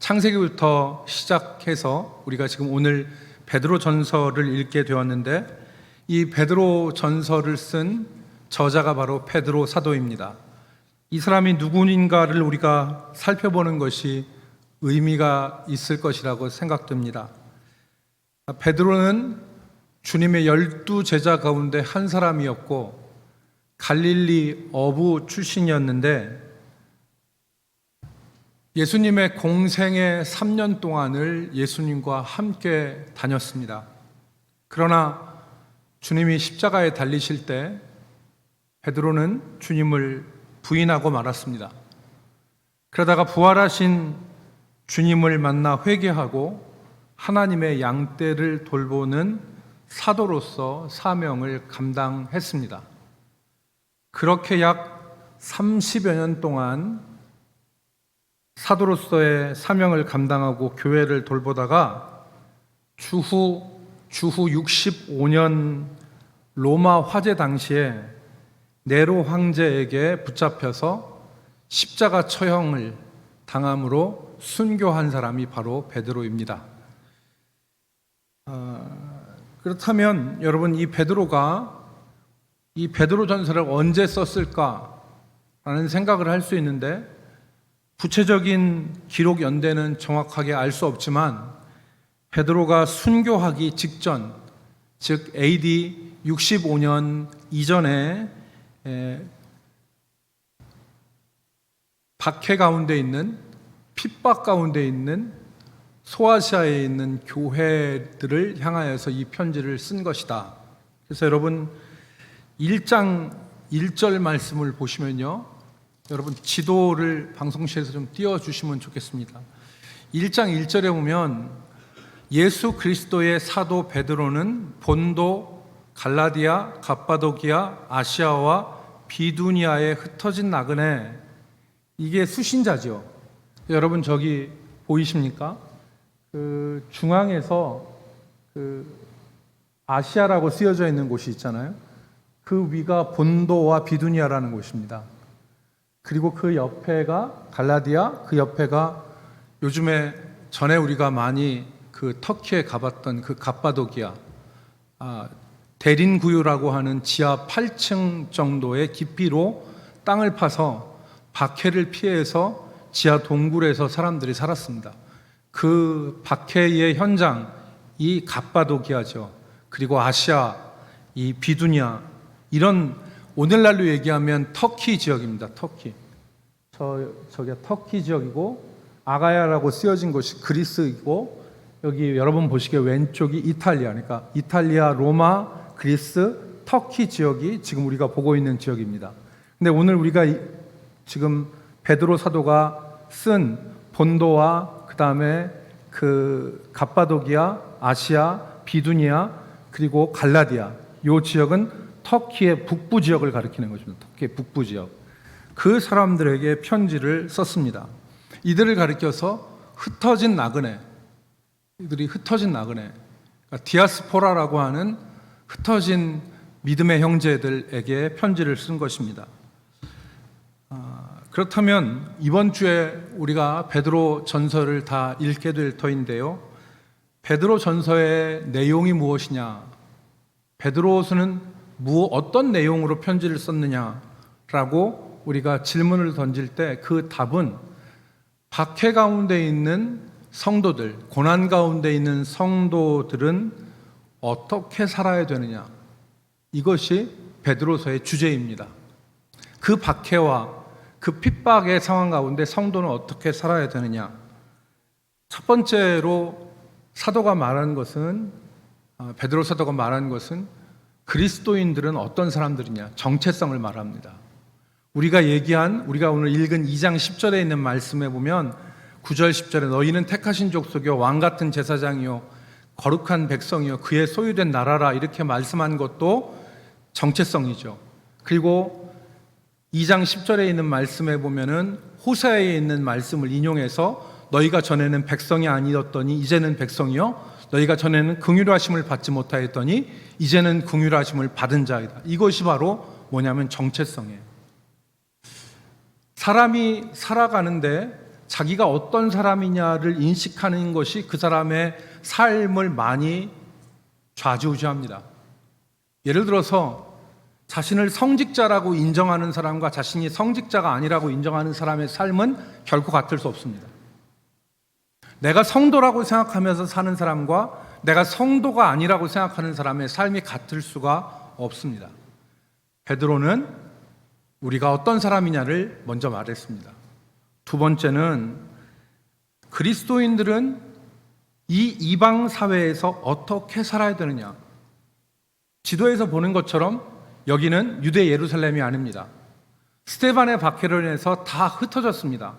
창세기부터 시작해서 우리가 지금 오늘 베드로 전서를 읽게 되었는데, 이 베드로 전서를 쓴 저자가 바로 베드로 사도입니다. 이 사람이 누구인가를 우리가 살펴보는 것이 의미가 있을 것이라고 생각됩니다. 베드로는 주님의 12 제자 가운데 한 사람이었고 갈릴리 어부 출신이었는데, 예수님의 공생의 3년 동안을 예수님과 함께 다녔습니다. 그러나 주님이 십자가에 달리실 때 베드로는 주님을 부인하고 말았습니다. 그러다가 부활하신 주님을 만나 회개하고 하나님의 양떼를 돌보는 사도로서 사명을 감당했습니다. 그렇게 약 30여 년 동안 사도로서의 사명을 감당하고 교회를 돌보다가 주후 65년 로마 화재 당시에 네로 황제에게 붙잡혀서 십자가 처형을 당함으로 순교한 사람이 바로 베드로입니다. 그렇다면 여러분, 이 베드로가 이 베드로 전서를 언제 썼을까라는 생각을 할 수 있는데, 구체적인 기록 연대는 정확하게 알 수 없지만 베드로가 순교하기 직전, 즉 AD 65년 이전에 박해 가운데 있는, 핍박 가운데 있는 소아시아에 있는 교회들을 향하여서 이 편지를 쓴 것이다. 그래서 여러분 1장 1절 말씀을 보시면요, 여러분 지도를 방송실에서 좀 띄워주시면 좋겠습니다. 1장 1절에 보면 예수 그리스도의 사도 베드로는 본도, 갈라디아, 갑바도기아, 아시아와 비두니아에 흩어진 나그네, 이게 수신자죠. 여러분 저기 보이십니까? 그 중앙에서 그 아시아라고 쓰여져 있는 곳이 있잖아요. 그 위가 본도와 비두니아라는 곳입니다. 그리고 그 옆에가 갈라디아, 그 옆에가 요즘에 전에 우리가 많이 그 터키에 가봤던 그 갑바도기아, 대린구유라고 하는 지하 8층 정도의 깊이로 땅을 파서 박해를 피해서 지하 동굴에서 사람들이 살았습니다. 그 박해의 현장이 갑바도기아죠. 그리고 아시아, 이 비두니아, 이런 오늘날로 얘기하면 터키 지역입니다. 터키. 저게 터키 지역이고, 아가야라고 쓰여진 곳이 그리스이고, 여기 여러분 보시기에 왼쪽이 이탈리아, 그러니까 이탈리아, 로마, 그리스, 터키 지역이 지금 우리가 보고 있는 지역입니다. 근데 오늘 우리가 지금 베드로 사도가 쓴 본도와 그 다음에 그 갑바도기아, 아시아, 비두니아, 그리고 갈라디아, 이 지역은 터키의 북부 지역을 가리키는 것입니다. 터키의 북부 지역. 그 사람들에게 편지를 썼습니다. 이들을 가리켜서 흩어진 나그네, 이들이 흩어진 나그네, 그러니까 디아스포라라고 하는 흩어진 믿음의 형제들에게 편지를 쓴 것입니다. 그렇다면 이번 주에 우리가 베드로 전서를 다 읽게 될 터인데요, 베드로 전서의 내용이 무엇이냐, 베드로서는 어떤 내용으로 편지를 썼느냐라고 우리가 질문을 던질 때 그 답은 박해 가운데 있는 성도들, 고난 가운데 있는 성도들은 어떻게 살아야 되느냐, 이것이 베드로서의 주제입니다. 그 박해와 그 핍박의 상황 가운데 성도는 어떻게 살아야 되느냐. 첫 번째로 사도가 말한 것은, 베드로 사도가 말한 것은 그리스도인들은 어떤 사람들이냐, 정체성을 말합니다. 우리가 오늘 읽은 2장 10절에 있는 말씀에 보면 9절 10절에 너희는 택하신 족속이요 왕같은 제사장이요 거룩한 백성이요 그의 소유된 나라라, 이렇게 말씀한 것도 정체성이죠. 그리고 2장 10절에 있는 말씀에 보면은 호세아에 있는 말씀을 인용해서 너희가 전에는 백성이 아니었더니 이제는 백성이요, 너희가 전에는 긍휼하심을 받지 못하였더니 이제는 긍휼하심을 받은 자이다. 이것이 바로 뭐냐면 정체성이에요. 사람이 살아가는데 자기가 어떤 사람이냐를 인식하는 것이 그 사람의 삶을 많이 좌지우지합니다. 예를 들어서 자신을 성직자라고 인정하는 사람과 자신이 성직자가 아니라고 인정하는 사람의 삶은 결코 같을 수 없습니다. 내가 성도라고 생각하면서 사는 사람과 내가 성도가 아니라고 생각하는 사람의 삶이 같을 수가 없습니다. 베드로는 우리가 어떤 사람이냐를 먼저 말했습니다. 두 번째는 그리스도인들은 이 이방 사회에서 어떻게 살아야 되느냐. 지도에서 보는 것처럼 여기는 유대 예루살렘이 아닙니다. 스데반의 박해로 인해서 다 흩어졌습니다.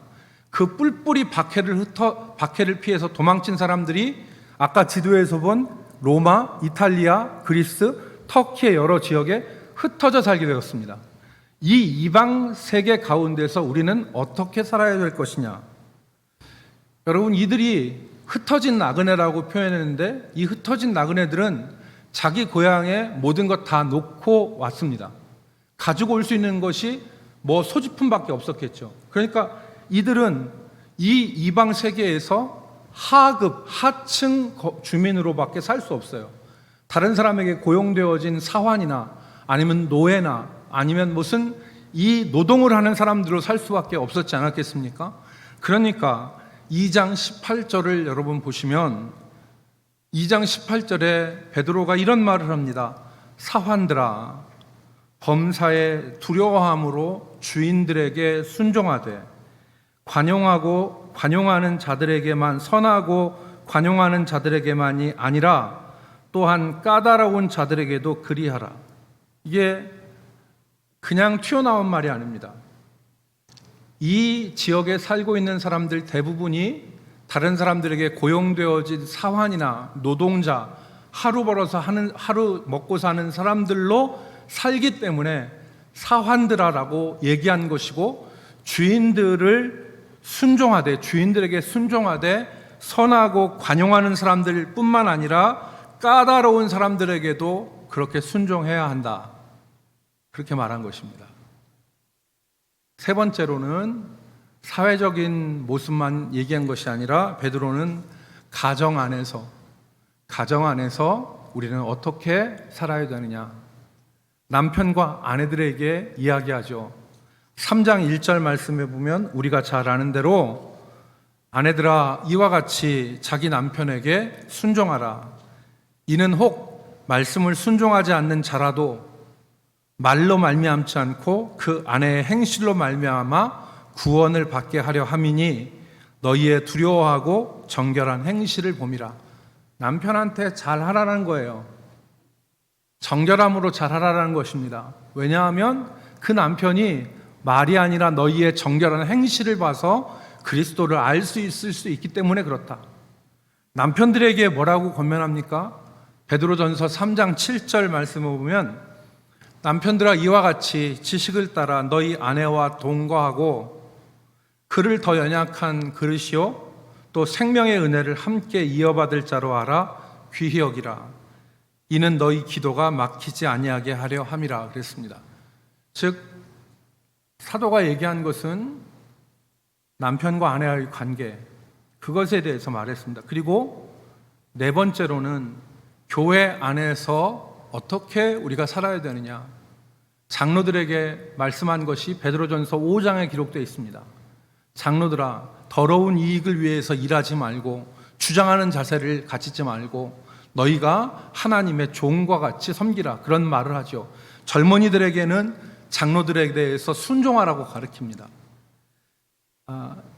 그 뿔뿔이 박해를 피해서 도망친 사람들이 아까 지도에서 본 로마, 이탈리아, 그리스, 터키의 여러 지역에 흩어져 살게 되었습니다. 이 이방 세계 가운데서 우리는 어떻게 살아야 될 것이냐. 여러분, 이들이 흩어진 나그네라고 표현했는데 이 흩어진 나그네들은 자기 고향에 모든 것 다 놓고 왔습니다. 가지고 올 수 있는 것이 소지품밖에 없었겠죠. 그러니까 이들은 이 이방 세계에서 하급, 하층 주민으로밖에 살 수 없어요. 다른 사람에게 고용되어진 사환이나 아니면 노예나 아니면 무슨 이 노동을 하는 사람들로 살 수밖에 없었지 않았겠습니까? 그러니까 2장 18절을 여러분 보시면 2장 18절에 베드로가 이런 말을 합니다. 사환들아, 범사에 두려워함으로 주인들에게 순종하되 관용하고 관용하는 자들에게만 선하고 관용하는 자들에게만이 아니라 또한 까다로운 자들에게도 그리하라. 이게 그냥 튀어나온 말이 아닙니다. 이 지역에 살고 있는 사람들 대부분이 다른 사람들에게 고용되어진 사환이나 노동자, 하루 벌어서 하루 먹고 사는 사람들로 살기 때문에 사환들아라고 얘기한 것이고, 주인들에게 순종하되 선하고 관용하는 사람들 뿐만 아니라 까다로운 사람들에게도 그렇게 순종해야 한다. 그렇게 말한 것입니다. 세 번째로는 사회적인 모습만 얘기한 것이 아니라 베드로는 가정 안에서 우리는 어떻게 살아야 되느냐. 남편과 아내들에게 이야기하죠. 3장 1절 말씀에 보면 우리가 잘 아는 대로 아내들아 이와 같이 자기 남편에게 순종하라. 이는 혹 말씀을 순종하지 않는 자라도 말로 말미암지 않고 그 아내의 행실로 말미암아 구원을 받게 하려 함이니 너희의 두려워하고 정결한 행실을 봄이라. 남편한테 잘하라는 거예요. 정결함으로 잘하라는 것입니다. 왜냐하면 그 남편이 말이 아니라 너희의 정결한 행실을 봐서 그리스도를 알 수 있을 수 있기 때문에 그렇다. 남편들에게 뭐라고 권면합니까? 베드로전서 3장 7절 말씀을 보면 남편들아 이와 같이 지식을 따라 너희 아내와 동거하고 그를 더 연약한 그릇이요 또 생명의 은혜를 함께 이어받을 자로 알아 귀히 여기라. 이는 너희 기도가 막히지 아니하게 하려 함이라 그랬습니다. 즉 사도가 얘기한 것은 남편과 아내의 관계, 그것에 대해서 말했습니다. 그리고 네 번째로는 교회 안에서 어떻게 우리가 살아야 되느냐. 장로들에게 말씀한 것이 베드로전서 5장에 기록되어 있습니다. 장로들아, 더러운 이익을 위해서 일하지 말고 주장하는 자세를 갖추지 말고 너희가 하나님의 종과 같이 섬기라. 그런 말을 하죠. 젊은이들에게는 장로들에 대해서 순종하라고 가르칩니다.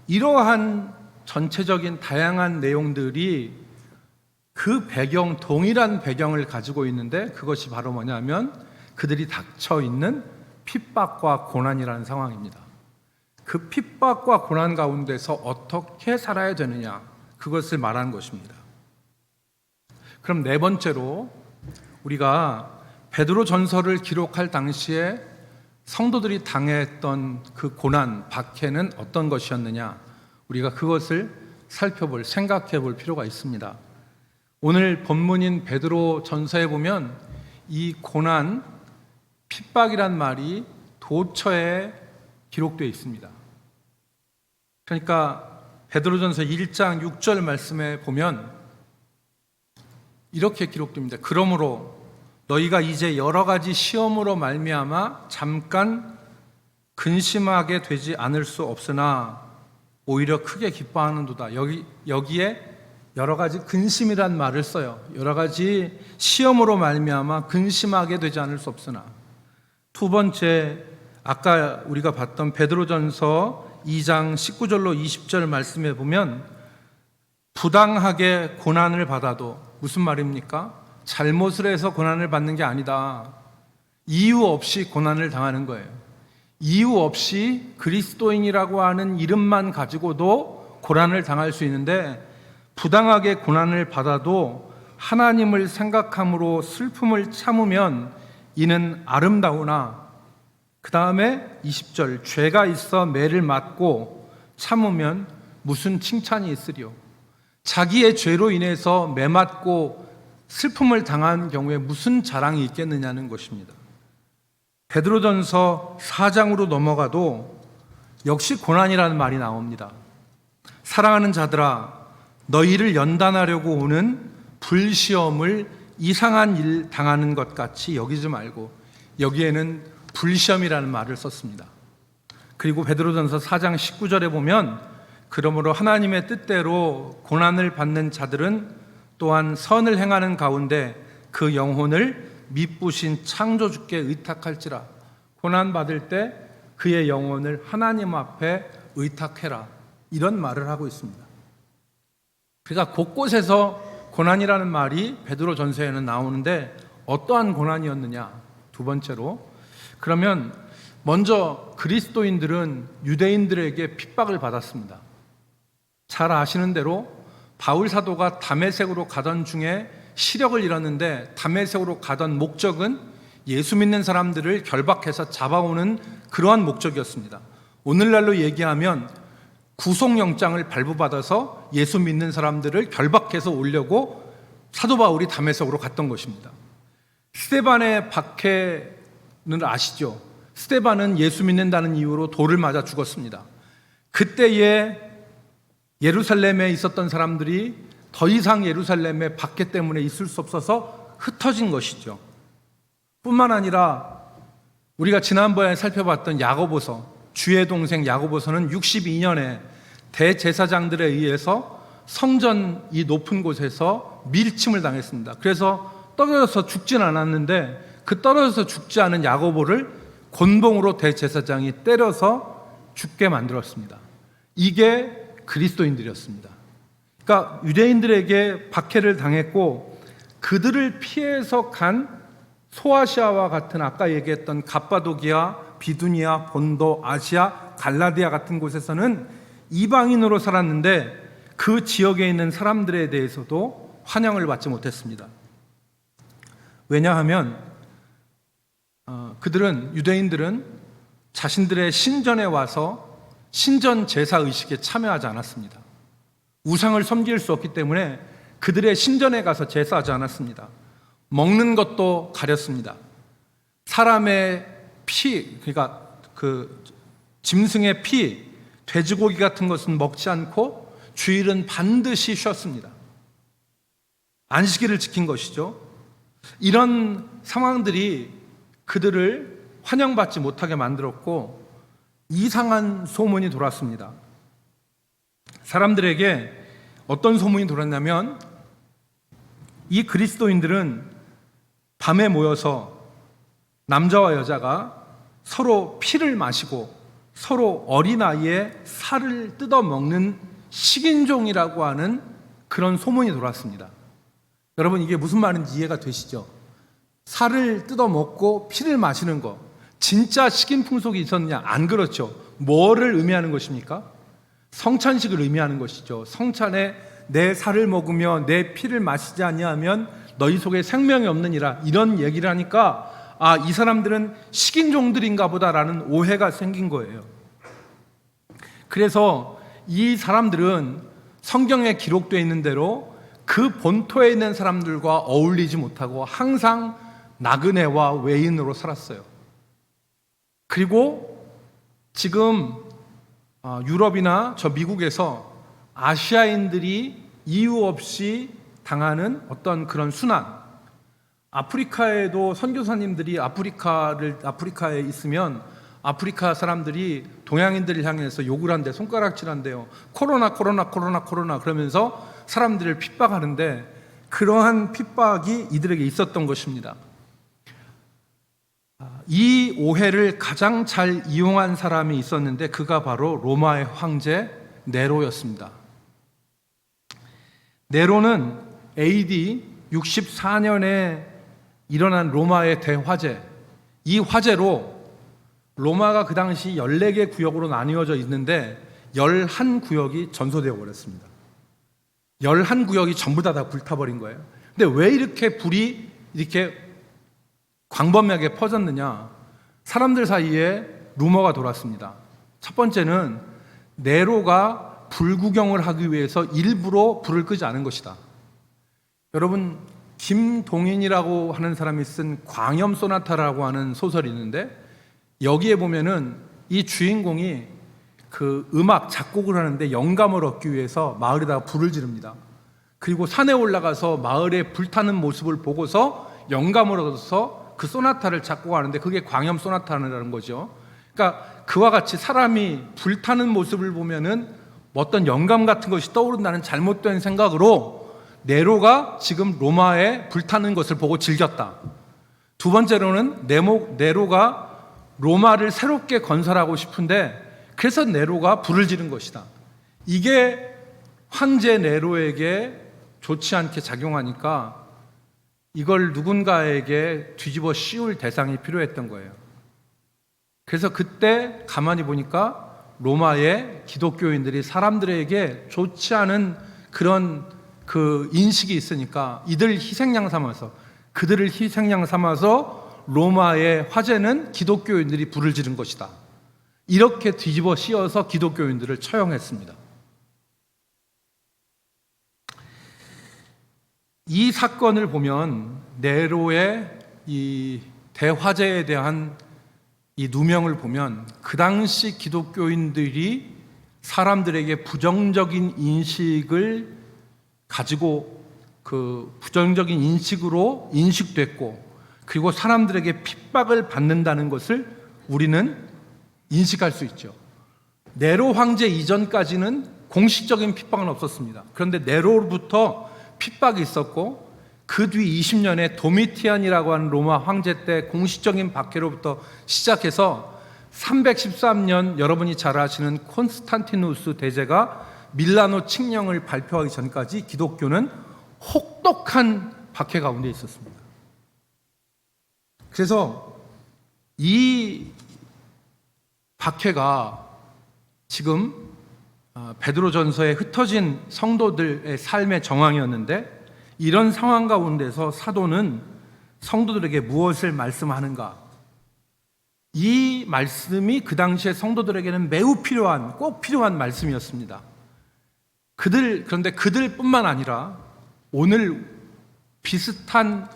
이러한 전체적인 다양한 내용들이 그 배경, 동일한 배경을 가지고 있는데 그것이 바로 뭐냐면 그들이 닥쳐 있는 핍박과 고난이라는 상황입니다. 그 핍박과 고난 가운데서 어떻게 살아야 되느냐, 그것을 말하는 것입니다. 그럼 네 번째로 우리가 베드로 전서를 기록할 당시에 성도들이 당했던 그 고난, 박해는 어떤 것이었느냐, 우리가 그것을 생각해 볼 필요가 있습니다. 오늘 본문인 베드로 전서에 보면 이 고난, 핍박이란 말이 도처에 기록되어 있습니다. 그러니까 베드로전서 1장 6절 말씀에 보면 이렇게 기록됩니다. 그러므로 너희가 이제 여러 가지 시험으로 말미암아 잠깐 근심하게 되지 않을 수 없으나 오히려 크게 기뻐하는도다. 여기에 여러 가지 근심이란 말을 써요. 여러 가지 시험으로 말미암아 근심하게 되지 않을 수 없으나. 두 번째, 아까 우리가 봤던 베드로전서 2장 19절로 20절 말씀에 보면 부당하게 고난을 받아도, 무슨 말입니까? 잘못을 해서 고난을 받는 게 아니다. 이유 없이 고난을 당하는 거예요. 이유 없이 그리스도인이라고 하는 이름만 가지고도 고난을 당할 수 있는데, 부당하게 고난을 받아도 하나님을 생각함으로 슬픔을 참으면 이는 아름다우나, 그 다음에 20절, 죄가 있어 매를 맞고 참으면 무슨 칭찬이 있으리요. 자기의 죄로 인해서 매 맞고 슬픔을 당한 경우에 무슨 자랑이 있겠느냐는 것입니다. 베드로전서 4장으로 넘어가도 역시 고난이라는 말이 나옵니다. 사랑하는 자들아, 너희를 연단하려고 오는 불시험을 이상한 일 당하는 것 같이 여기지 말고, 여기에는 불시험이라는 말을 썼습니다. 그리고 베드로전서 4장 19절에 보면 그러므로 하나님의 뜻대로 고난을 받는 자들은 또한 선을 행하는 가운데 그 영혼을 미쁘신 창조주께 의탁할지라. 고난받을 때 그의 영혼을 하나님 앞에 의탁해라, 이런 말을 하고 있습니다. 그러니까 곳곳에서 고난이라는 말이 베드로전서에는 나오는데 어떠한 고난이었느냐? 두 번째로, 그러면 먼저 그리스도인들은 유대인들에게 핍박을 받았습니다. 잘 아시는 대로 바울 사도가 다메섹으로 가던 중에 시력을 잃었는데, 다메섹으로 가던 목적은 예수 믿는 사람들을 결박해서 잡아오는 그러한 목적이었습니다. 오늘날로 얘기하면 구속영장을 발부받아서 예수 믿는 사람들을 결박해서 오려고 사도 바울이 다메섹으로 갔던 것입니다. 스데반의 박해는 아시죠? 스데반은 예수 믿는다는 이유로 돌을 맞아 죽었습니다. 그때에 예루살렘에 있었던 사람들이 더 이상 예루살렘의 박해 때문에 있을 수 없어서 흩어진 것이죠. 뿐만 아니라 우리가 지난번에 살펴봤던 야고보서, 주의 동생 야고보서는 62년에 대제사장들에 의해서 성전 이 높은 곳에서 밀침을 당했습니다. 그래서 떨어져서 죽진 않았는데, 그 떨어져서 죽지 않은 야고보를 곤봉으로 대제사장이 때려서 죽게 만들었습니다. 이게 그리스도인들이었습니다. 그러니까 유대인들에게 박해를 당했고, 그들을 피해서 간 소아시아와 같은 아까 얘기했던 갑바도기아, 비두니아, 본도, 아시아, 갈라디아 같은 곳에서는 이방인으로 살았는데 그 지역에 있는 사람들에 대해서도 환영을 받지 못했습니다. 왜냐하면 유대인들은 자신들의 신전에 와서 신전 제사 의식에 참여하지 않았습니다. 우상을 섬길 수 없기 때문에 그들의 신전에 가서 제사하지 않았습니다. 먹는 것도 가렸습니다. 사람의 피, 그러니까 그 짐승의 피, 돼지고기 같은 것은 먹지 않고 주일은 반드시 쉬었습니다. 안식일을 지킨 것이죠. 이런 상황들이 그들을 환영받지 못하게 만들었고, 이상한 소문이 돌았습니다. 사람들에게 어떤 소문이 돌았냐면, 이 그리스도인들은 밤에 모여서 남자와 여자가 서로 피를 마시고 서로 어린아이의 살을 뜯어먹는 식인종이라고 하는 그런 소문이 돌았습니다. 여러분, 이게 무슨 말인지 이해가 되시죠? 살을 뜯어먹고 피를 마시는 거, 진짜 식인 풍속이 있었느냐? 안 그렇죠. 뭐를 의미하는 것입니까? 성찬식을 의미하는 것이죠. 성찬에 내 살을 먹으며 내 피를 마시지 아니하면 너희 속에 생명이 없느니라, 이런 얘기를 하니까 이 사람들은 식인종들인가 보다라는 오해가 생긴 거예요. 그래서 이 사람들은 성경에 기록되어 있는 대로 그 본토에 있는 사람들과 어울리지 못하고 항상 나그네와 외인으로 살았어요. 그리고 지금 유럽이나 저 미국에서 아시아인들이 이유 없이 당하는 어떤 그런 순환. 아프리카에도 선교사님들이 아프리카에 있으면 아프리카 사람들이 동양인들을 향해서 욕을 한대, 손가락질한대요. 코로나 그러면서 사람들을 핍박하는데, 그러한 핍박이 이들에게 있었던 것입니다. 이 오해를 가장 잘 이용한 사람이 있었는데 그가 바로 로마의 황제 네로였습니다. 네로는 AD 64년에 일어난 로마의 대화재, 이 화재로 로마가 그 당시 14개 구역으로 나뉘어져 있는데 11구역이 전소되어 버렸습니다. 11구역이 전부 다 불타버린 거예요. 근데 왜 이렇게 불이 이렇게 광범위하게 퍼졌느냐? 사람들 사이에 루머가 돌았습니다. 첫 번째는 네로가 불구경을 하기 위해서 일부러 불을 끄지 않은 것이다. 여러분, 김동인이라고 하는 사람이 쓴 광염 소나타라고 하는 소설이 있는데, 여기에 보면은 이 주인공이 그 음악 작곡을 하는데 영감을 얻기 위해서 마을에다가 불을 지릅니다. 그리고 산에 올라가서 마을에 불타는 모습을 보고서 영감을 얻어서 그 소나타를 작곡하는데 그게 광염 소나타라는 거죠. 그러니까 그와 같이 사람이 불타는 모습을 보면은 어떤 영감 같은 것이 떠오른다는 잘못된 생각으로 네로가 지금 로마에 불타는 것을 보고 즐겼다. 두 번째로는 네로가 로마를 새롭게 건설하고 싶은데 그래서 네로가 불을 지른 것이다. 이게 황제 네로에게 좋지 않게 작용하니까 이걸 누군가에게 뒤집어 씌울 대상이 필요했던 거예요. 그래서 그때 가만히 보니까 로마의 기독교인들이 사람들에게 좋지 않은 그런 그 인식이 있으니까 그들을 희생양 삼아서 로마의 화재는 기독교인들이 불을 지른 것이다. 이렇게 뒤집어 씌워서 기독교인들을 처형했습니다. 이 사건을 보면 네로의 이 대화재에 대한 이 누명을 보면 그 당시 기독교인들이 사람들에게 부정적인 인식을 가지고 그 부정적인 인식으로 인식됐고, 그리고 사람들에게 핍박을 받는다는 것을 우리는 인식할 수 있죠. 네로 황제 이전까지는 공식적인 핍박은 없었습니다. 그런데 네로로부터 핍박이 있었고, 그 뒤 20년에 도미티안이라고 하는 로마 황제 때 공식적인 박해로부터 시작해서 313년 여러분이 잘 아시는 콘스탄티누스 대제가 밀라노 칙령을 발표하기 전까지 기독교는 혹독한 박해 가운데 있었습니다. 그래서 이 박해가 지금 베드로전서에 흩어진 성도들의 삶의 정황이었는데, 이런 상황 가운데서 사도는 성도들에게 무엇을 말씀하는가? 이 말씀이 그 당시에 성도들에게는 매우 필요한, 꼭 필요한 말씀이었습니다. 그런데 그들뿐만 아니라 오늘 비슷한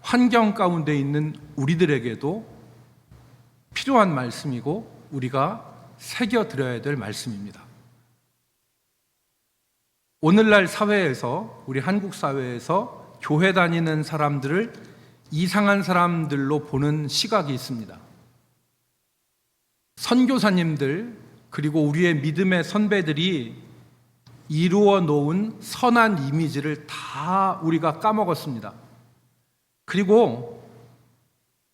환경 가운데 있는 우리들에게도 필요한 말씀이고 우리가 새겨들어야 될 말씀입니다. 오늘날 사회에서, 우리 한국 사회에서 교회 다니는 사람들을 이상한 사람들로 보는 시각이 있습니다. 선교사님들, 그리고 우리의 믿음의 선배들이 이루어 놓은 선한 이미지를 다 우리가 까먹었습니다. 그리고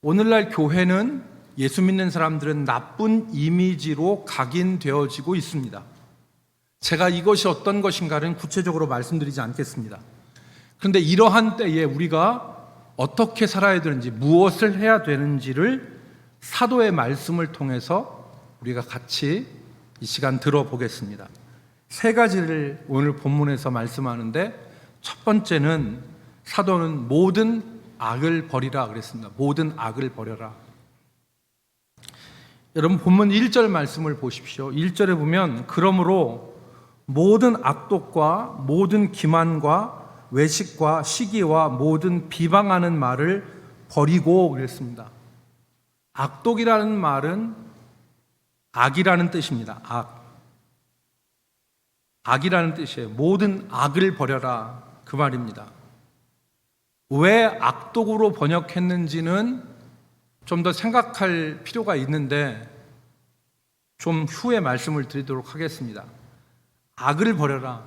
오늘날 교회는, 예수 믿는 사람들은 나쁜 이미지로 각인되어지고 있습니다. 제가 이것이 어떤 것인가는 구체적으로 말씀드리지 않겠습니다. 그런데 이러한 때에 우리가 어떻게 살아야 되는지, 무엇을 해야 되는지를 사도의 말씀을 통해서 우리가 같이 이 시간 들어보겠습니다. 세 가지를 오늘 본문에서 말씀하는데, 첫 번째는 사도는 모든 악을 버리라 그랬습니다. 모든 악을 버려라. 여러분, 본문 1절 말씀을 보십시오. 1절에 보면 그러므로 모든 악독과 모든 기만과 외식과 시기와 모든 비방하는 말을 버리고 그랬습니다. 악독이라는 말은 악이라는 뜻입니다. 악. 악이라는 뜻이에요. 모든 악을 버려라, 그 말입니다. 왜 악독으로 번역했는지는 좀 더 생각할 필요가 있는데 좀 후에 말씀을 드리도록 하겠습니다. 악을 버려라.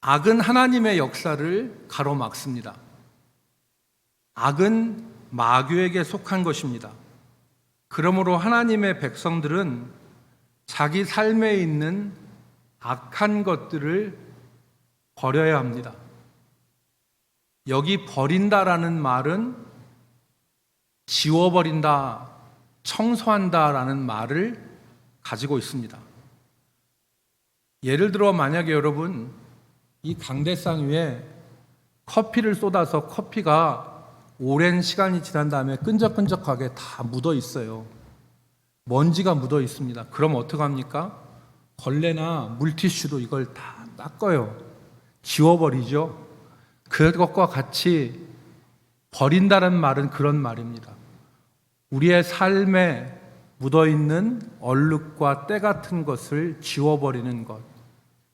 악은 하나님의 역사를 가로막습니다. 악은 마귀에게 속한 것입니다. 그러므로 하나님의 백성들은 자기 삶에 있는 악한 것들을 버려야 합니다. 여기 버린다라는 말은 지워버린다, 청소한다라는 말을 가지고 있습니다. 예를 들어 만약에 여러분 이 강대상 위에 커피를 쏟아서 커피가 오랜 시간이 지난 다음에 끈적끈적하게 다 묻어 있어요. 먼지가 묻어 있습니다. 그럼 어떡합니까? 걸레나 물티슈로 이걸 다 닦아요. 지워버리죠. 그것과 같이 버린다는 말은 그런 말입니다. 우리의 삶에 묻어있는 얼룩과 때 같은 것을 지워버리는 것,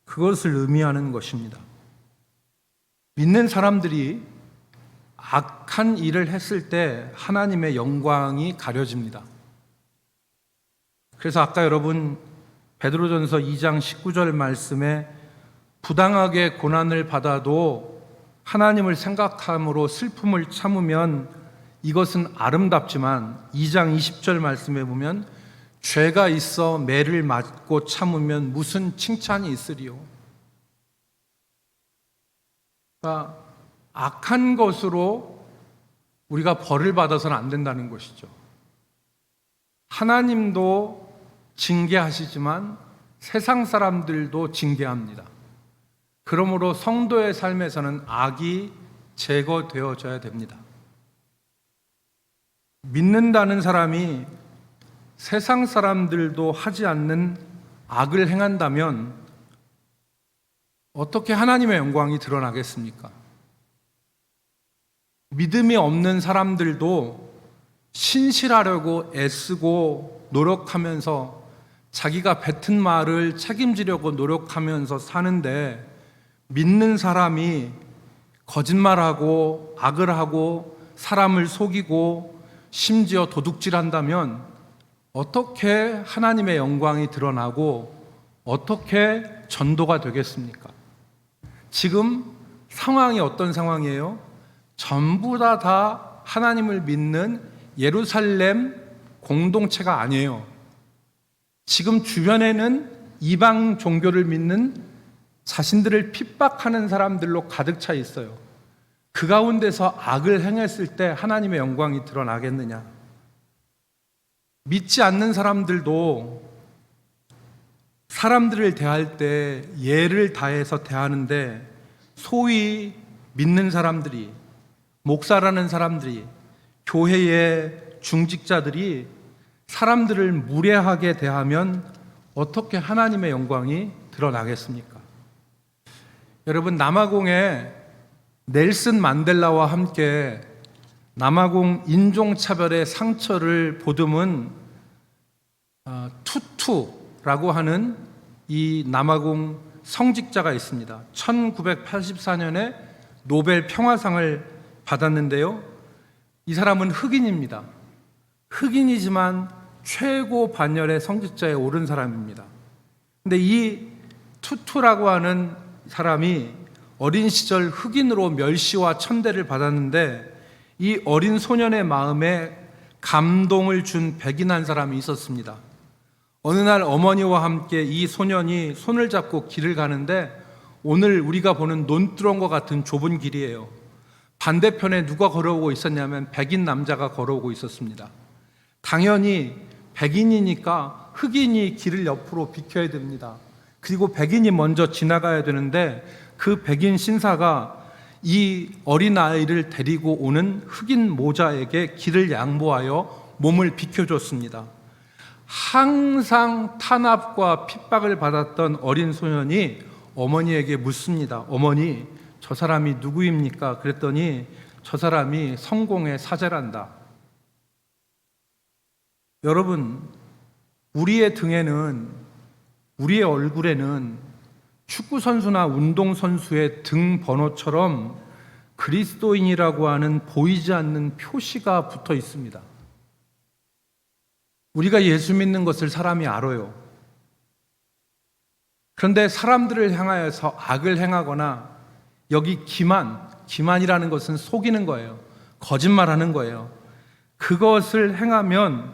그것을 의미하는 것입니다. 믿는 사람들이 악한 일을 했을 때 하나님의 영광이 가려집니다. 그래서 아까 여러분 베드로전서 2장 19절 말씀에 부당하게 고난을 받아도 하나님을 생각함으로 슬픔을 참으면 이것은 아름답지만 2장 20절 말씀에 보면 죄가 있어 매를 맞고 참으면 무슨 칭찬이 있으리요. 그러니까 악한 것으로 우리가 벌을 받아서는 안 된다는 것이죠. 하나님도 징계하시지만 세상 사람들도 징계합니다. 그러므로 성도의 삶에서는 악이 제거되어져야 됩니다. 믿는다는 사람이 세상 사람들도 하지 않는 악을 행한다면 어떻게 하나님의 영광이 드러나겠습니까? 믿음이 없는 사람들도 신실하려고 애쓰고 노력하면서 자기가 뱉은 말을 책임지려고 노력하면서 사는데 믿는 사람이 거짓말하고 악을 하고 사람을 속이고 심지어 도둑질한다면 어떻게 하나님의 영광이 드러나고 어떻게 전도가 되겠습니까? 지금 상황이 어떤 상황이에요? 전부 다 하나님을 믿는 예루살렘 공동체가 아니에요. 지금 주변에는 이방 종교를 믿는 자신들을 핍박하는 사람들로 가득 차 있어요. 그 가운데서 악을 행했을 때 하나님의 영광이 드러나겠느냐? 믿지 않는 사람들도 사람들을 대할 때 예를 다해서 대하는데 소위 믿는 사람들이, 목사라는 사람들이, 교회의 중직자들이 사람들을 무례하게 대하면 어떻게 하나님의 영광이 드러나겠습니까? 여러분, 남아공에 넬슨 만델라와 함께 남아공 인종차별의 상처를 보듬은 투투라고 하는 이 남아공 성직자가 있습니다. 1984년에 노벨 평화상을 받았는데요. 이 사람은 흑인입니다. 흑인이지만 최고 반열의 성직자에 오른 사람입니다. 근데 이 투투라고 하는 사람이 어린 시절 흑인으로 멸시와 천대를 받았는데 이 어린 소년의 마음에 감동을 준 백인 한 사람이 있었습니다. 어느 날 어머니와 함께 이 소년이 손을 잡고 길을 가는데 오늘 우리가 보는 논두렁과 같은 좁은 길이에요. 반대편에 누가 걸어오고 있었냐면 백인 남자가 걸어오고 있었습니다. 당연히 백인이니까 흑인이 길을 옆으로 비켜야 됩니다. 그리고 백인이 먼저 지나가야 되는데 그 백인 신사가 이 어린아이를 데리고 오는 흑인 모자에게 길을 양보하여 몸을 비켜줬습니다. 항상 탄압과 핍박을 받았던 어린 소년이 어머니에게 묻습니다. 어머니, 저 사람이 누구입니까? 그랬더니 저 사람이 성공의 사제란다. 여러분, 우리의 등에는 우리의 얼굴에는 축구 선수나 운동 선수의 등 번호처럼 그리스도인이라고 하는 보이지 않는 표시가 붙어 있습니다. 우리가 예수 믿는 것을 사람이 알아요. 그런데 사람들을 향하여서 악을 행하거나, 여기 기만이라는 것은 속이는 거예요. 거짓말하는 거예요. 그것을 행하면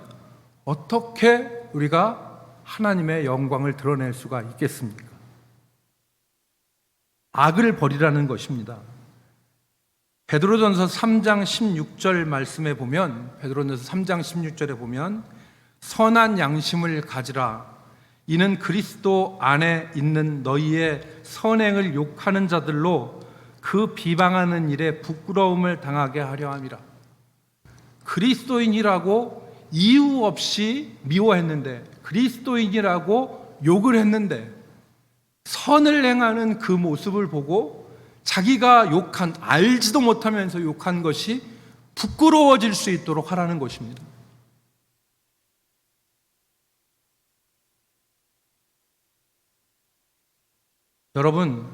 어떻게 우리가 하나님의 영광을 드러낼 수가 있겠습니까? 악을 버리라는 것입니다. 베드로전서 3장 16절 말씀에 보면, 베드로전서 3장 16절에 보면 선한 양심을 가지라. 이는 그리스도 안에 있는 너희의 선행을 욕하는 자들로 그 비방하는 일에 부끄러움을 당하게 하려 함이라. 그리스도인이라고 이유 없이 미워했는데, 그리스도인이라고 욕을 했는데, 선을 행하는 그 모습을 보고 자기가 알지도 못하면서 욕한 것이 부끄러워질 수 있도록 하라는 것입니다. 여러분,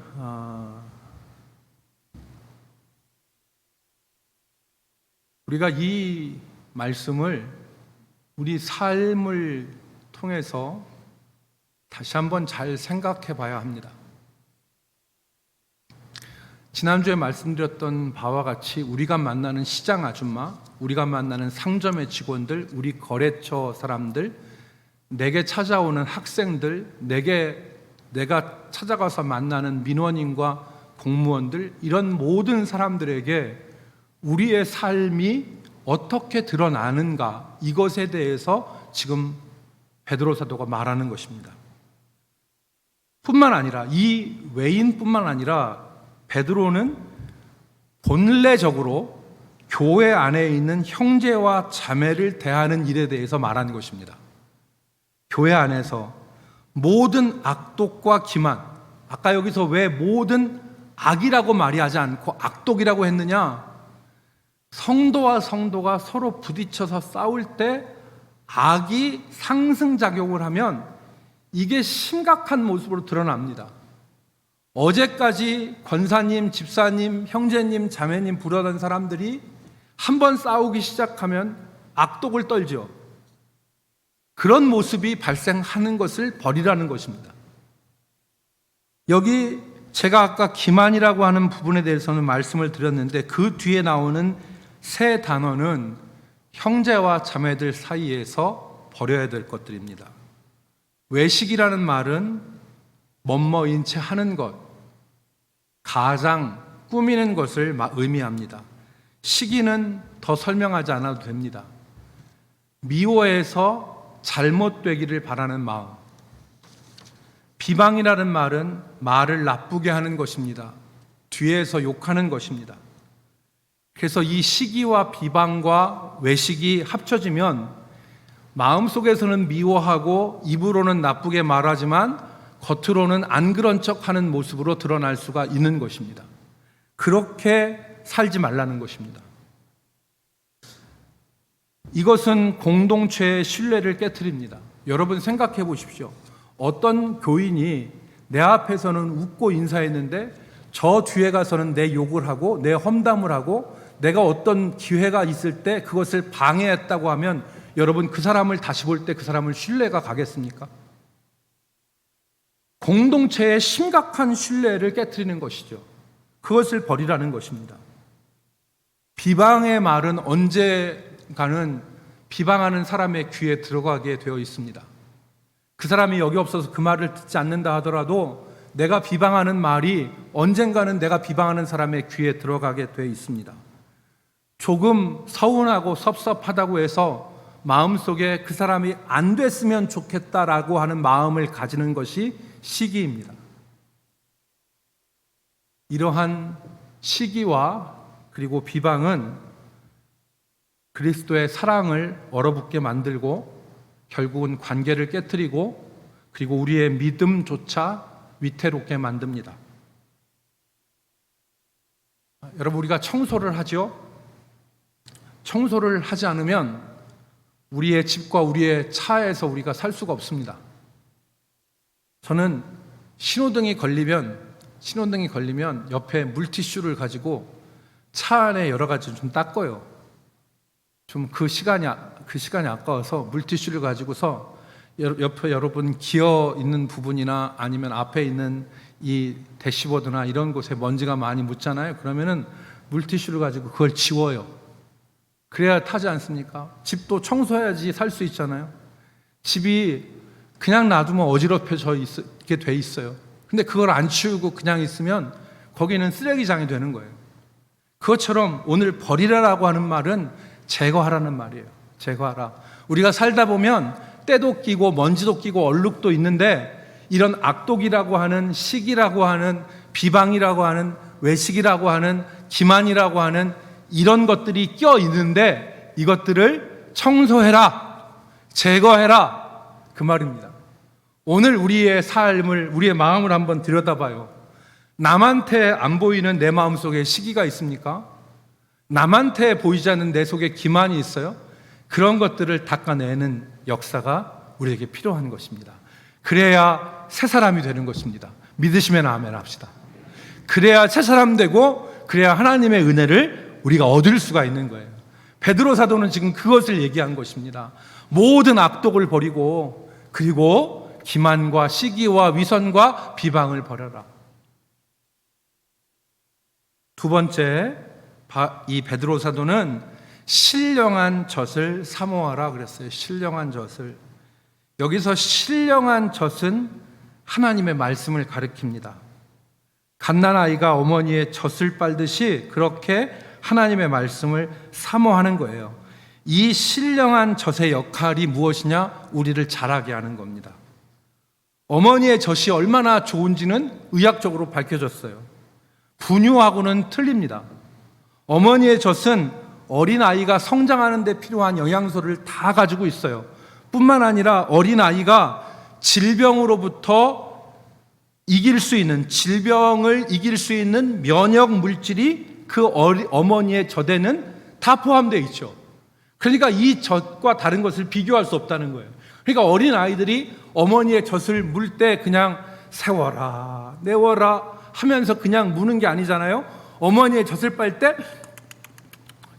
우리가 이 말씀을 우리 삶을 통해서 다시 한번 잘 생각해 봐야 합니다. 지난주에 말씀드렸던 바와 같이 우리가 만나는 시장 아줌마, 우리가 만나는 상점의 직원들, 우리 거래처 사람들, 내게 찾아오는 학생들, 내가 찾아가서 만나는 민원인과 공무원들, 이런 모든 사람들에게 우리의 삶이 어떻게 드러나는가, 이것에 대해서 지금 베드로 사도가 말하는 것입니다. 뿐만 아니라, 이 외인뿐만 아니라 베드로는 본래적으로 교회 안에 있는 형제와 자매를 대하는 일에 대해서 말하는 것입니다. 교회 안에서 모든 악독과 기만, 아까 여기서 왜 모든 악이라고 말하지 않고 악독이라고 했느냐? 성도와 성도가 서로 부딪혀서 싸울 때 악이 상승작용을 하면 이게 심각한 모습으로 드러납니다. 어제까지 권사님, 집사님, 형제님, 자매님 부르던 사람들이 한번 싸우기 시작하면 악독을 떨죠. 그런 모습이 발생하는 것을 버리라는 것입니다. 여기 제가 아까 기만이라고 하는 부분에 대해서는 말씀을 드렸는데, 그 뒤에 나오는 세 단어는 형제와 자매들 사이에서 버려야 될 것들입니다. 외식이라는 말은 뭐뭐인 채 하는 것, 가장 꾸미는 것을 의미합니다. 시기는 더 설명하지 않아도 됩니다. 미워해서 잘못되기를 바라는 마음. 비방이라는 말은 말을 나쁘게 하는 것입니다. 뒤에서 욕하는 것입니다. 그래서 이 시기와 비방과 외식이 합쳐지면 마음속에서는 미워하고 입으로는 나쁘게 말하지만 겉으로는 안 그런 척하는 모습으로 드러날 수가 있는 것입니다. 그렇게 살지 말라는 것입니다. 이것은 공동체의 신뢰를 깨트립니다. 여러분 생각해 보십시오. 어떤 교인이 내 앞에서는 웃고 인사했는데 저 뒤에 가서는 내 욕을 하고 내 험담을 하고 내가 어떤 기회가 있을 때 그것을 방해했다고 하면 여러분 그 사람을 다시 볼 때 그 사람을 신뢰가 가겠습니까? 공동체의 심각한 신뢰를 깨트리는 것이죠. 그것을 버리라는 것입니다. 비방의 말은 언젠가는 비방하는 사람의 귀에 들어가게 되어 있습니다. 그 사람이 여기 없어서 그 말을 듣지 않는다 하더라도 내가 비방하는 말이 언젠가는 내가 비방하는 사람의 귀에 들어가게 되어 있습니다. 조금 서운하고 섭섭하다고 해서 마음속에 그 사람이 안 됐으면 좋겠다라고 하는 마음을 가지는 것이 시기입니다. 이러한 시기와 그리고 비방은 그리스도의 사랑을 얼어붙게 만들고 결국은 관계를 깨트리고 그리고 우리의 믿음조차 위태롭게 만듭니다. 여러분, 우리가 청소를 하죠? 청소를 하지 않으면 우리의 집과 우리의 차에서 우리가 살 수가 없습니다. 저는 신호등이 걸리면 옆에 물티슈를 가지고 차 안에 여러 가지 좀 닦아요. 좀 그 시간이 아까워서 물티슈를 가지고서 옆에 여러분 기어 있는 부분이나 아니면 앞에 있는 이 대시보드나 이런 곳에 먼지가 많이 묻잖아요. 그러면은 물티슈를 가지고 그걸 지워요. 그래야 타지 않습니까? 집도 청소해야지 살 수 있잖아요. 집이 그냥 놔두면 어지럽혀져 있게 돼 있어요. 근데 그걸 안 치우고 그냥 있으면 거기는 쓰레기장이 되는 거예요. 그것처럼 오늘 버리라라고 하는 말은 제거하라는 말이에요. 제거하라. 우리가 살다 보면 때도 끼고 먼지도 끼고 얼룩도 있는데 이런 악독이라고 하는 시기라고 하는 비방이라고 하는 외식이라고 하는 기만이라고 하는 이런 것들이 껴 있는데 이것들을 청소해라, 제거해라, 그 말입니다. 오늘 우리의 삶을, 우리의 마음을 한번 들여다봐요. 남한테 안 보이는 내 마음 속에 시기가 있습니까? 남한테 보이지 않는 내 속에 기만이 있어요? 그런 것들을 닦아내는 역사가 우리에게 필요한 것입니다. 그래야 새 사람이 되는 것입니다. 믿으시면 아멘 합시다. 그래야 새 사람 되고 그래야 하나님의 은혜를 우리가 얻을 수가 있는 거예요. 베드로 사도는 지금 그것을 얘기한 것입니다. 모든 악독을 버리고 그리고 기만과 시기와 위선과 비방을 버려라. 두 번째, 이 베드로 사도는 신령한 젖을 사모하라 그랬어요. 신령한 젖을. 여기서 신령한 젖은 하나님의 말씀을 가리킵니다. 갓난아이가 어머니의 젖을 빨듯이 그렇게 하나님의 말씀을 사모하는 거예요. 이 신령한 젖의 역할이 무엇이냐? 우리를 자라게 하는 겁니다. 어머니의 젖이 얼마나 좋은지는 의학적으로 밝혀졌어요. 분유하고는 틀립니다. 어머니의 젖은 어린아이가 성장하는 데 필요한 영양소를 다 가지고 있어요. 뿐만 아니라 어린아이가 질병으로부터 질병을 이길 수 있는 면역 물질이 그 어머니의 젖에는 다 포함되어 있죠. 그러니까 이 젖과 다른 것을 비교할 수 없다는 거예요. 그러니까 어린아이들이 어머니의 젖을 물 때 그냥 세워라, 내워라 하면서 그냥 무는 게 아니잖아요. 어머니의 젖을 빨 때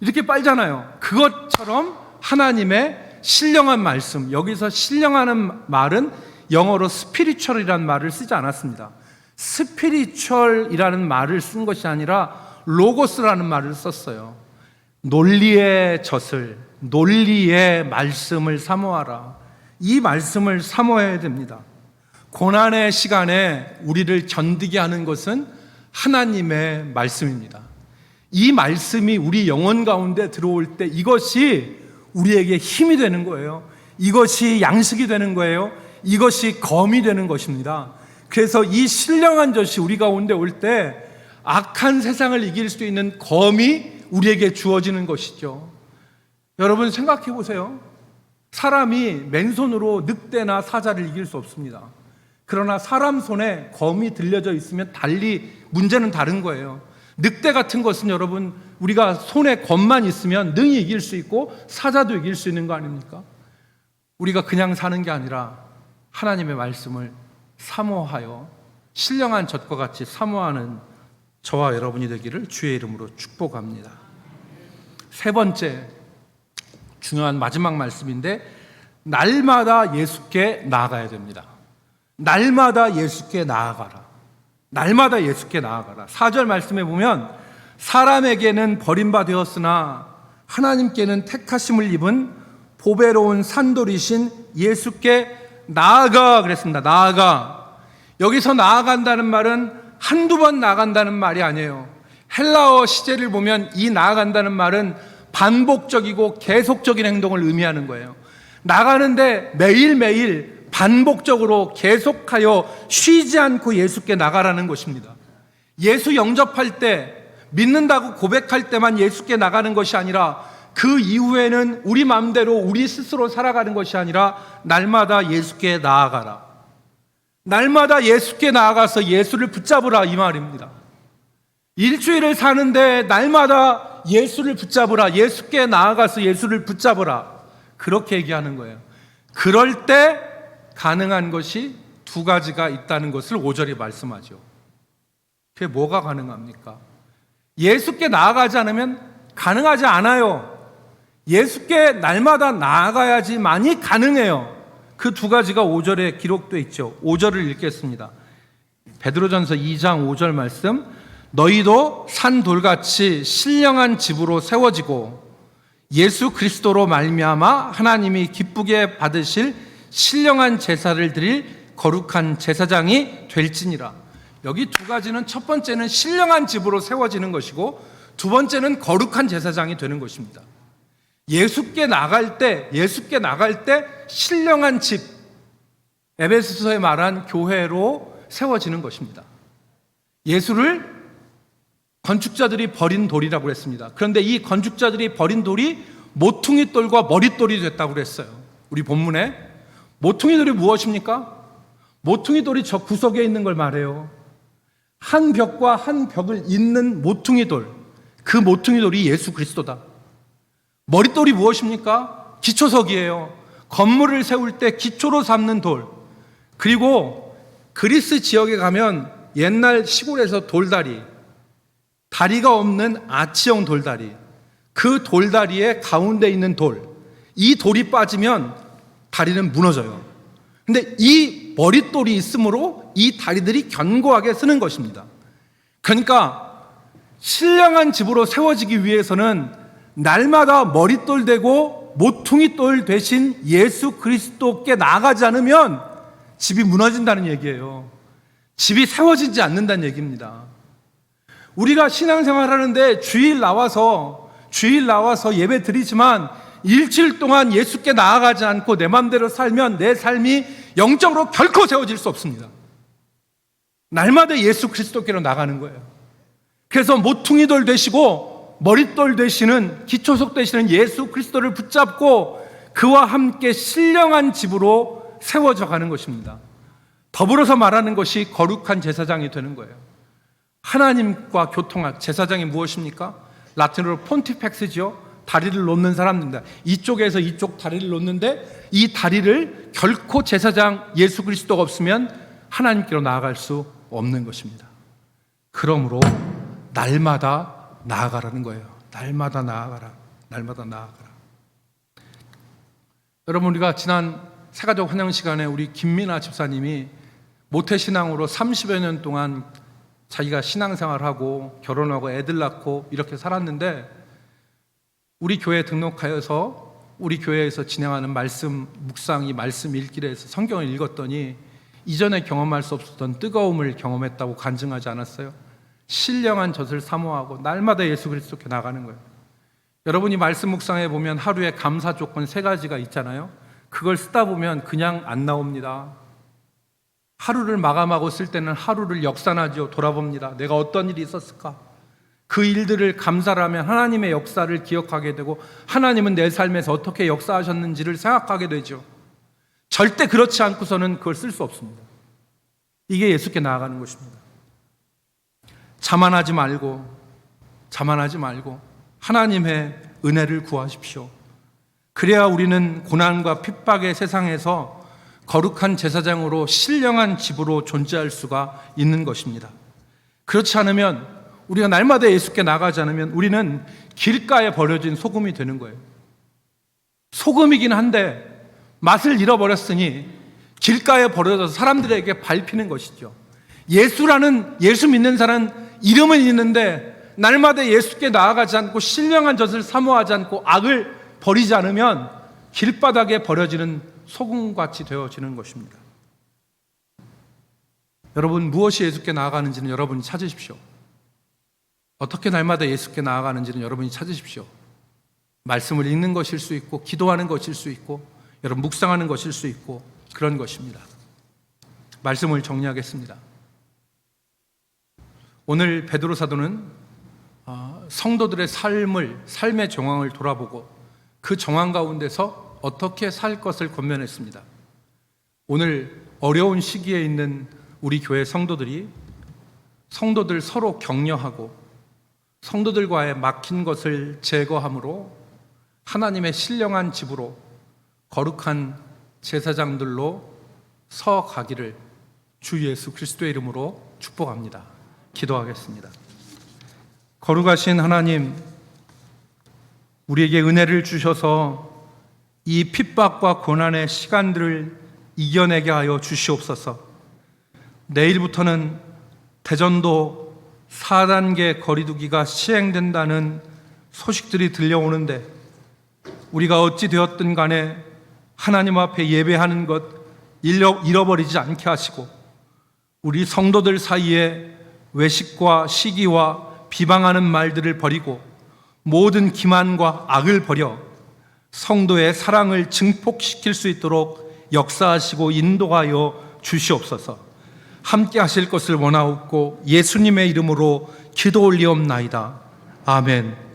이렇게 빨잖아요. 그것처럼 하나님의 신령한 말씀, 여기서 신령하는 말은 영어로 스피리추얼이라는 말을 쓰지 않았습니다. 스피리추얼이라는 말을 쓴 것이 아니라 로고스라는 말을 썼어요. 논리의 젖을, 논리의 말씀을 사모하라. 이 말씀을 사모해야 됩니다. 고난의 시간에 우리를 견디게 하는 것은 하나님의 말씀입니다. 이 말씀이 우리 영혼 가운데 들어올 때 이것이 우리에게 힘이 되는 거예요. 이것이 양식이 되는 거예요. 이것이 검이 되는 것입니다. 그래서 이 신령한 젖이 우리 가운데 올 때 악한 세상을 이길 수 있는 검이 우리에게 주어지는 것이죠. 여러분 생각해 보세요. 사람이 맨손으로 늑대나 사자를 이길 수 없습니다. 그러나 사람 손에 검이 들려져 있으면 달리 문제는 다른 거예요. 늑대 같은 것은 여러분 우리가 손에 검만 있으면 능히 이길 수 있고 사자도 이길 수 있는 거 아닙니까? 우리가 그냥 사는 게 아니라 하나님의 말씀을 사모하여 신령한 젖과 같이 사모하는 저와 여러분이 되기를 주의 이름으로 축복합니다. 세 번째 중요한 마지막 말씀인데 날마다 예수께 나아가야 됩니다. 날마다 예수께 나아가라. 날마다 예수께 나아가라. 4절 말씀에 보면 사람에게는 버림받았으나 하나님께는 택하심을 입은 보배로운 산돌이신 예수께 나아가 그랬습니다. 나아가. 여기서 나아간다는 말은 한두 번 나아간다는 말이 아니에요. 헬라어 시제를 보면 이 나아간다는 말은 반복적이고 계속적인 행동을 의미하는 거예요. 나가는데 매일매일 반복적으로 계속하여 쉬지 않고 예수께 나가라는 것입니다. 예수 영접할 때 믿는다고 고백할 때만 예수께 나가는 것이 아니라 그 이후에는 우리 마음대로 우리 스스로 살아가는 것이 아니라 날마다 예수께 나아가라. 날마다 예수께 나아가서 예수를 붙잡으라 이 말입니다. 일주일을 사는데 날마다 예수를 붙잡으라. 예수께 나아가서 예수를 붙잡으라. 그렇게 얘기하는 거예요. 그럴 때 가능한 것이 두 가지가 있다는 것을 5절이 말씀하죠. 그게 뭐가 가능합니까? 예수께 나아가지 않으면 가능하지 않아요. 예수께 날마다 나아가야지만이 가능해요. 그 두 가지가 5절에 기록되어 있죠. 5절을 읽겠습니다. 베드로전서 2장 5절 말씀. 너희도 산돌같이 신령한 집으로 세워지고 예수 그리스도로 말미암아 하나님이 기쁘게 받으실 신령한 제사를 드릴 거룩한 제사장이 될지니라. 여기 두 가지는, 첫 번째는 신령한 집으로 세워지는 것이고, 두 번째는 거룩한 제사장이 되는 것입니다. 예수께 나갈 때 신령한 집, 에베소서에 말한 교회로 세워지는 것입니다. 예수를 건축자들이 버린 돌이라고 했습니다. 그런데 이 건축자들이 버린 돌이 모퉁이 돌과 머릿돌이 됐다고 그랬어요. 우리 본문에 모퉁이 돌이 무엇입니까? 모퉁이 돌이 저 구석에 있는 걸 말해요. 한 벽과 한 벽을 잇는 모퉁이 돌, 그 모퉁이 돌이 예수 그리스도다. 머릿돌이 무엇입니까? 기초석이에요. 건물을 세울 때 기초로 삼는 돌. 그리고 그리스 지역에 가면 옛날 시골에서 돌다리, 다리가 없는 아치형 돌다리, 그 돌다리의 가운데 있는 돌, 이 돌이 빠지면 다리는 무너져요. 근데 이 머릿돌이 있으므로 이 다리들이 견고하게 쓰는 것입니다. 그러니까 신령한 집으로 세워지기 위해서는 날마다 머릿돌 되고 모퉁이 돌 되신 예수 그리스도께 나아가지 않으면 집이 무너진다는 얘기예요. 집이 세워지지 않는다는 얘기입니다. 우리가 신앙생활 하는데 주일 나와서 예배 드리지만 일주일 동안 예수께 나아가지 않고 내 마음대로 살면 내 삶이 영적으로 결코 세워질 수 없습니다. 날마다 예수 그리스도께로 나가는 거예요. 그래서 모퉁이돌 되시고 머릿돌 되시는, 기초석 되시는 예수 그리스도를 붙잡고 그와 함께 신령한 집으로 세워져 가는 것입니다. 더불어서 말하는 것이 거룩한 제사장이 되는 거예요. 하나님과 교통할 제사장이 무엇입니까? 라틴어로 폰티펙스죠. 다리를 놓는 사람입니다. 이쪽에서 이쪽 다리를 놓는데 이 다리를 결코 제사장 예수 그리스도가 없으면 하나님께로 나아갈 수 없는 것입니다. 그러므로 날마다 나아가라는 거예요. 날마다 나아가라. 날마다 나아가라. 여러분, 우리가 지난 새가족 환영 시간에 우리 김민아 집사님이 모태신앙으로 30여 년 동안 자기가 신앙생활하고 결혼하고 애들 낳고 이렇게 살았는데, 우리 교회에 등록하여서 우리 교회에서 진행하는 말씀 묵상이 말씀 읽기에서 성경을 읽었더니 이전에 경험할 수 없었던 뜨거움을 경험했다고 간증하지 않았어요? 신령한 젖을 사모하고 날마다 예수 그리스도께 나가는 거예요. 여러분이 말씀 묵상해 보면 하루에 감사 조건 3가지가 있잖아요. 그걸 쓰다 보면 그냥 안 나옵니다. 하루를 마감하고 쓸 때는 하루를 역산하죠. 돌아봅니다. 내가 어떤 일이 있었을까? 그 일들을 감사를 하면 하나님의 역사를 기억하게 되고 하나님은 내 삶에서 어떻게 역사하셨는지를 생각하게 되죠. 절대 그렇지 않고서는 그걸 쓸 수 없습니다. 이게 예수께 나아가는 것입니다. 자만하지 말고 하나님의 은혜를 구하십시오. 그래야 우리는 고난과 핍박의 세상에서 거룩한 제사장으로 신령한 집으로 존재할 수가 있는 것입니다. 그렇지 않으면, 우리가 날마다 예수께 나가지 않으면 우리는 길가에 버려진 소금이 되는 거예요. 소금이긴 한데 맛을 잃어버렸으니 길가에 버려져서 사람들에게 밟히는 것이죠. 예수 믿는 사람은 이름은 있는데 날마다 예수께 나아가지 않고 신령한 젖을 사모하지 않고 악을 버리지 않으면 길바닥에 버려지는 소금같이 되어지는 것입니다. 여러분, 무엇이 예수께 나아가는지는 여러분이 찾으십시오. 어떻게 날마다 예수께 나아가는지는 여러분이 찾으십시오. 말씀을 읽는 것일 수 있고, 기도하는 것일 수 있고, 여러분 묵상하는 것일 수 있고, 그런 것입니다. 말씀을 정리하겠습니다. 오늘 베드로 사도는 성도들의 삶의 정황을 돌아보고 그 정황 가운데서 어떻게 살 것을 권면했습니다. 오늘 어려운 시기에 있는 우리 교회 성도들 서로 격려하고 성도들과의 막힌 것을 제거함으로 하나님의 신령한 집으로 거룩한 제사장들로 서가기를 주 예수 그리스도의 이름으로 축복합니다. 기도하겠습니다. 거룩하신 하나님, 우리에게 은혜를 주셔서 이 핍박과 고난의 시간들을 이겨내게 하여 주시옵소서. 내일부터는 대전도 4단계 거리두기가 시행된다는 소식들이 들려오는데 우리가 어찌 되었든 간에 하나님 앞에 예배하는 것 잃어버리지 않게 하시고 우리 성도들 사이에 외식과 시기와 비방하는 말들을 버리고 모든 기만과 악을 버려 성도의 사랑을 증폭시킬 수 있도록 역사하시고 인도하여 주시옵소서. 함께 하실 것을 원하옵고 예수님의 이름으로 기도 올리옵나이다. 아멘.